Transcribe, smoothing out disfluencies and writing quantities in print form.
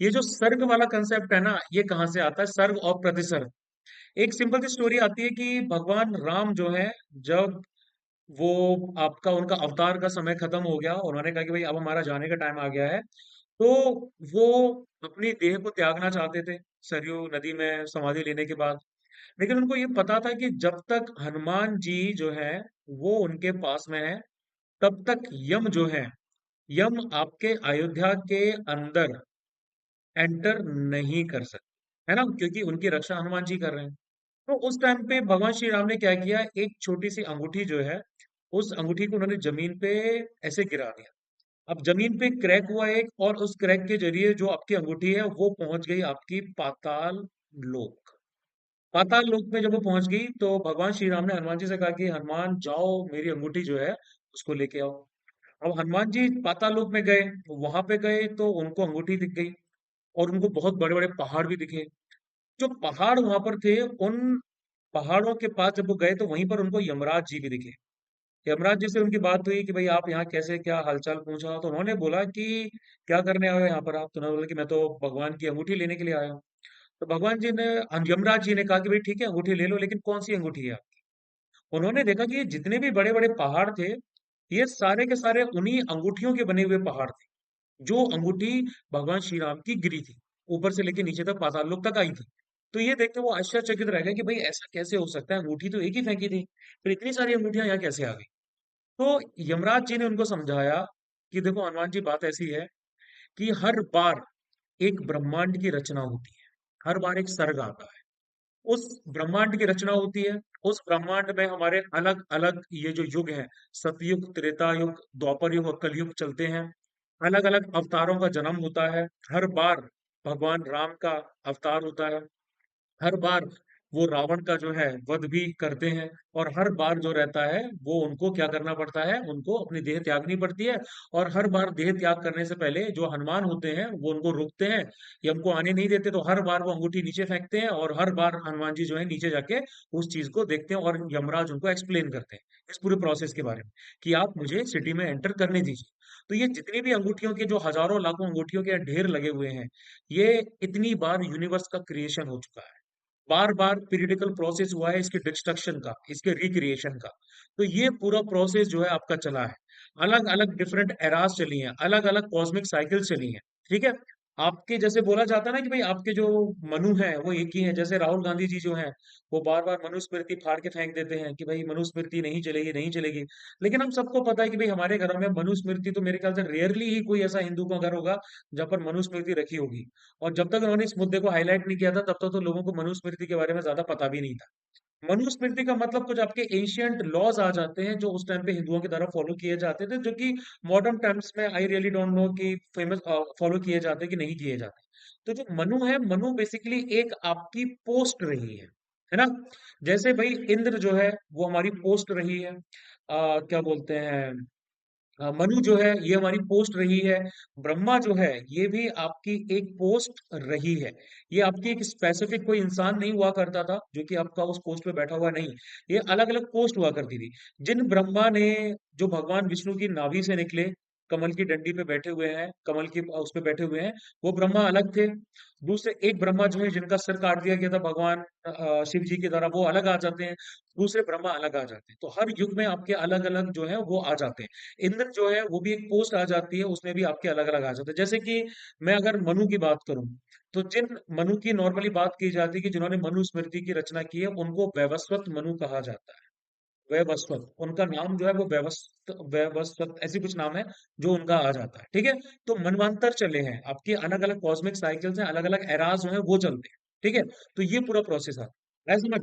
ये जो सर्ग वाला कंसेप्ट है ना, ये कहाँ से आता है? सर्ग और प्रतिसर्ग। एक सिंपल सी स्टोरी आती है कि भगवान राम जो है, जब वो आपका उनका अवतार का समय खत्म हो गया, उन्होंने कहा कि भाई अब हमारा जाने का टाइम आ गया है, तो वो अपनी देह को त्यागना चाहते थे सरयू नदी में समाधि लेने के बाद। लेकिन उनको ये पता था कि जब तक हनुमान जी जो है वो उनके पास में है, तब तक यम जो है, यम आपके अयोध्या के अंदर एंटर नहीं कर सकते, है ना, क्योंकि उनकी रक्षा हनुमान जी कर रहे हैं। तो उस टाइम पे भगवान श्री राम ने क्या किया, एक छोटी सी अंगूठी जो है, उस अंगूठी को उन्होंने जमीन पे ऐसे गिरा दिया। अब जमीन पे क्रैक हुआ एक, और उस क्रैक के जरिए जो आपकी अंगूठी है वो पहुंच गई आपकी पाताल लोक। पाताल लोक में जब वो पहुंच गई, तो भगवान श्री राम ने हनुमान जी से कहा कि हनुमान जाओ, मेरी अंगूठी जो है उसको लेके आओ। अब हनुमान जी पाताल लोक में गए, वहां पे गए तो उनको अंगूठी दिख गई, और उनको बहुत बड़े बड़े पहाड़ भी दिखे। जो पहाड़ वहां पर थे, उन पहाड़ों के पास जब वो गए तो वहीं पर उनको यमराज जी भी दिखे। यमराज जी से उनकी बात हुई कि भाई आप यहाँ कैसे, क्या हालचाल पूछा, तो उन्होंने बोला कि क्या करने आए हो यहाँ पर आप? तो उन्होंने बोला कि मैं तो भगवान की अंगूठी लेने के लिए आया हूँ। तो भगवान जी ने, यमराज जी ने कहा कि भाई ठीक है, अंगूठी ले लो, लेकिन कौन सी अंगूठी है? उन्होंने देखा कि ये जितने भी बड़े बड़े पहाड़ थे, ये सारे के सारे उन्हीं अंगूठियों के बने हुए पहाड़ थे। जो अंगूठी भगवान श्री राम की गिरी थी, ऊपर से लेके नीचे तक पाताल लोक तक आई थी। तो ये देख के वो आश्चर्यचकित रह गए कि भाई ऐसा कैसे हो सकता है, अंगूठी तो एक ही फेंकी थी, फिर इतनी सारी अंगूठियां यहाँ कैसे आ गई? तो यमराज जी ने उनको समझाया कि देखो हनुमान जी, बात ऐसी है कि हर बार एक ब्रह्मांड की रचना होती है, हर बार एक सर्ग आता है, उस ब्रह्मांड की रचना होती है। उस ब्रह्मांड में हमारे अलग अलग ये जो युग है, सतयुग, त्रेता युग, द्वापर युग और कलयुग चलते हैं। अलग अलग अवतारों का जन्म होता है। हर बार भगवान राम का अवतार होता है। हर बार वो रावण का जो है वध भी करते हैं। और हर बार जो रहता है, वो उनको क्या करना पड़ता है, उनको अपनी देह त्यागनी पड़ती है। और हर बार देह त्याग करने से पहले जो हनुमान होते हैं वो उनको रोकते हैं, ये हमको आने नहीं देते, तो हर बार वो अंगूठी नीचे फेंकते हैं, और हर बार हनुमान जी जो है नीचे जाके उस चीज को देखते हैं, और यमराज उनको एक्सप्लेन करते हैं इस पूरे प्रोसेस के बारे में, कि आप मुझे सिटी में एंटर करने दीजिए। तो ये जितनी भी अंगूठियों के, जो हजारों लाखों अंगूठियों के ढेर लगे हुए हैं, ये इतनी बार यूनिवर्स का क्रिएशन हो चुका है, बार बार पीरियडिकल प्रोसेस हुआ है इसके डिस्ट्रक्शन का, इसके रिक्रिएशन का। तो ये पूरा प्रोसेस जो है आपका चला है। अलग अलग डिफरेंट एरास चली हैं, अलग अलग कॉस्मिक साइकिल्स चली हैं। ठीक है। आपके जैसे बोला जाता है ना कि भाई आपके जो मनु हैं वो एक ही हैं, जैसे राहुल गांधी जी जो हैं, वो बार बार मनुस्मृति फाड़ के फेंक देते हैं कि भाई मनुस्मृति नहीं चलेगी, नहीं चलेगी। लेकिन हम सबको पता है कि भाई हमारे घरों में मनुस्मृति तो मेरे ख्याल से रेयरली ही कोई ऐसा हिंदू का घर होगा जहाँ पर मनुस्मृति रखी होगी। और जब तक उन्होंने इस मुद्दे को हाईलाइट नहीं किया था, तब तक तो लोगों को मनुस्मृति के बारे में ज्यादा पता भी नहीं था। मनुस्मृति का मतलब कुछ आपके एंशियंट लॉज आ जाते हैं, जो उस टाइम पे हिंदुओं के द्वारा फॉलो किए जाते थे, जो कि मॉडर्न टाइम्स में आई रियली डोंट नो कि फेमस फॉलो किए जाते हैं कि नहीं किए जाते। तो जो मनु है, मनु बेसिकली एक आपकी पोस्ट रही है ना। जैसे भाई इंद्र जो है वो हमारी पोस्ट रही है, क्या बोलते हैं, मनु जो है ये हमारी पोस्ट रही है। ब्रह्मा जो है ये भी आपकी एक पोस्ट रही है। ये आपकी एक स्पेसिफिक कोई इंसान नहीं हुआ करता था जो कि आपका उस पोस्ट पे बैठा हुआ, नहीं। ये अलग अलग पोस्ट हुआ करती थी। जिन ब्रह्मा ने, जो भगवान विष्णु की नाभि से निकले, कमल की डंडी पे बैठे हुए हैं, कमल की उस पे बैठे हुए हैं, वो ब्रह्मा अलग थे। दूसरे एक ब्रह्मा जो है जिनका सिर काट दिया गया था भगवान शिव जी के द्वारा, वो अलग आ जाते हैं। दूसरे ब्रह्मा अलग आ जाते हैं। तो हर युग में आपके अलग अलग जो है वो आ जाते हैं। इंद्र जो है वो भी एक पोस्ट आ जाती है, उसमें भी आपके अलग अलग आ जाते हैं। जैसे कि मैं अगर मनु की बात करूं, तो जिन मनु की नॉर्मली बात की जाती है कि जिन्होंने मनु स्मृति की रचना की है, उनको वैवस्वत मनु कहा जाता है। वैवस्वत उनका नाम जो है वो वैवस्वत ऐसी कुछ नाम है जो उनका आ जाता है। ठीक है। तो मनवंतर चले हैं, आपके अलग अलग कॉस्मिक साइकिल्स हैं, अलग अलग एराज जो है वो चलते हैं। ठीक है। तो ये पूरा प्रोसेस है, समझ।